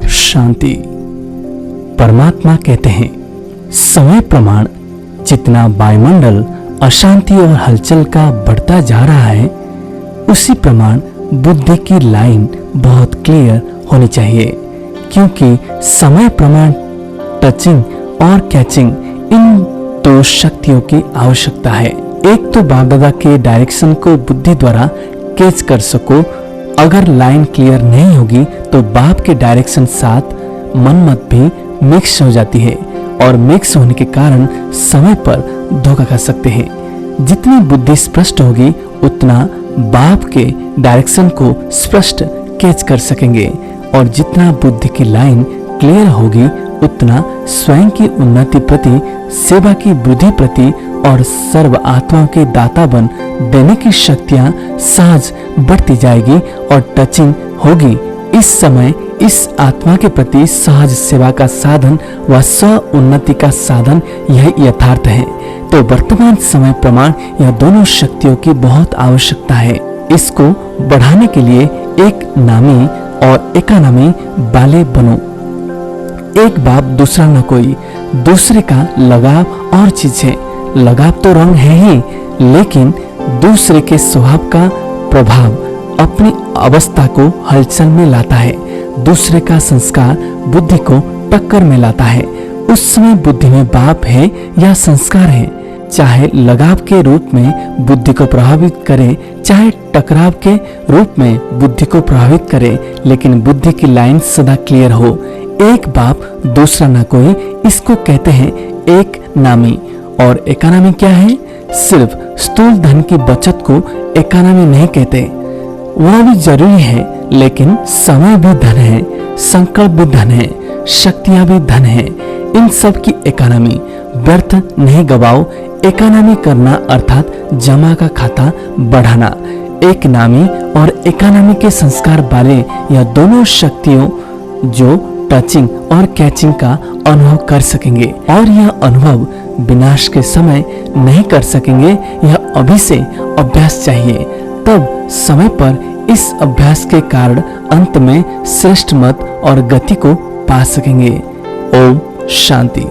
शांति। परमात्मा कहते हैं, समय प्रमाण जितना वायुमंडल अशांति और हलचल का बढ़ता जा रहा है, उसी प्रमाण बुद्धि की लाइन बहुत क्लियर होनी चाहिए, क्योंकि समय प्रमाण टचिंग और कैचिंग इन दो शक्तियों की आवश्यकता है। एक तो बाप दादा के डायरेक्शन को बुद्धि द्वारा कैच कर सको। अगर लाइन क्लियर नहीं होगी तो बाप के डायरेक्शन साथ मनमत भी मिक्स हो जाती है और मिक्स होने के कारण समय पर धोखा खा सकते हैं। जितनी बुद्धि स्पष्ट होगी उतना बाप के डायरेक्शन को स्पष्ट कैच कर सकेंगे, और जितना बुद्धि की लाइन क्लियर होगी उतना स्वयं की उन्नति प्रति, सेवा की वृद्धि प्रति और सर्व आत्माओं के दाता बन देने की शक्तियां सहज बढ़ती जाएगी और टचिंग होगी। इस समय इस आत्मा के प्रति सहज सेवा का साधन व स्व उन्नति का साधन यह यथार्थ है। तो वर्तमान समय प्रमाण यह दोनों शक्तियों की बहुत आवश्यकता है। इसको बढ़ाने के लिए एक नामी और एकानामी वाले बनो। एक बाप दूसरा न कोई, दूसरे का लगाव और चीज है। लगाव तो रंग है ही, लेकिन दूसरे के स्वभाव का प्रभाव अपनी अवस्था को हलचल में लाता है। दूसरे का संस्कार बुद्धि को टक्कर में लाता है। उस समय बुद्धि में बाप है या संस्कार है, चाहे लगाव के रूप में बुद्धि को प्रभावित करे, चाहे टकराव के रूप में बुद्धि को प्रभावित करे, लेकिन बुद्धि की लाइन सदा क्लियर हो। एक बाप दूसरा ना कोई, इसको कहते हैं एक नामी। और इकोनॉमी क्या है? सिर्फ स्थूल धन की बचत को इकोनॉमी नहीं कहते, वह भी जरूरी है, लेकिन समय भी धन है, संकल्प भी धन है, शक्तियां भी धन है। इन सब की इकोनॉमी व्यर्थ नहीं गवाओ। इकोनॉमी करना अर्थात जमा का खाता बढ़ाना। एक नामी और इकोनॉमी के संस्कार वाले यह दोनों शक्तियों जो टचिंग और कैचिंग का अनुभव कर सकेंगे, और यह अनुभव विनाश के समय नहीं कर सकेंगे। यह अभी से अभ्यास चाहिए, तब समय पर इस अभ्यास के कारण अंत में श्रेष्ठ मत और गति को पा सकेंगे। ओम शांति।